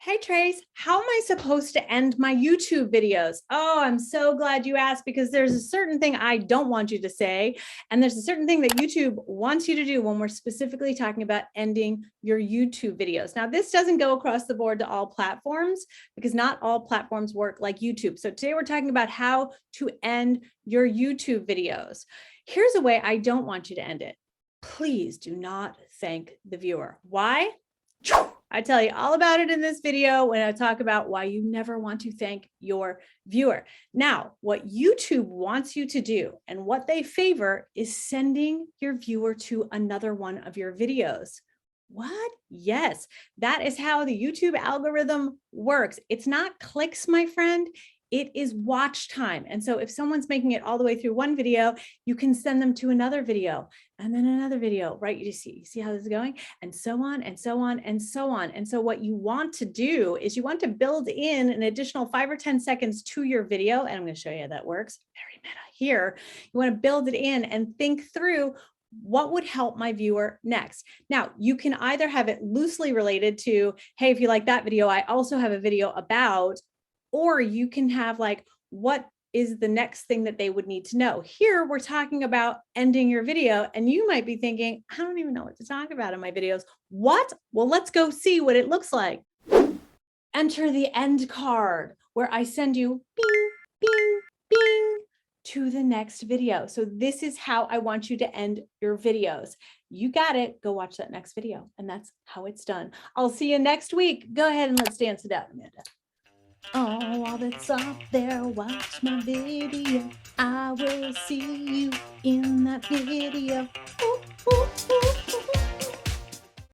Hey Trace, how am I supposed to end my YouTube videos? Oh, I'm so glad you asked because there's a certain thing I don't want you to say, and there's a certain thing that YouTube wants you to do when we're specifically talking about ending your YouTube videos. Now, this doesn't go across the board to all platforms because not all platforms work like YouTube. So today we're talking about how to end your YouTube videos. Here's a way I don't want you to end it. Please do not thank the viewer. Why? I tell you all about it in this video when I talk about why you never want to thank your viewer. Now, what YouTube wants you to do and what they favor is sending your viewer to another one of your videos. What? Yes, that is how the YouTube algorithm works. It's not clicks, my friend. It is watch time. And so if someone's making it all the way through one video, you can send them to another video and then another video, right? You see how this is going, and so on and so on and so on. And so what you want to do is you want to build in an additional 5 or 10 seconds to your video. And I'm going to show you how that works. Very meta here. You want to build it in and think through what would help my viewer next. Now, you can either have it loosely related to, hey, if you like that video, I also have a video about, or you can have like, what is the next thing that they would need to know? Here, we're talking about ending your video, and you might be thinking, I don't even know what to talk about in my videos. What? Well, let's go see what it looks like. Enter the end card, where I send you bing, bing, bing to the next video. So this is how I want you to end your videos. You got it. Go watch that next video. And that's how it's done. I'll see you next week. Go ahead and let's dance it out, Amanda. Oh, all that's up there, watch my video. I will see you in that video. Ooh, ooh, ooh.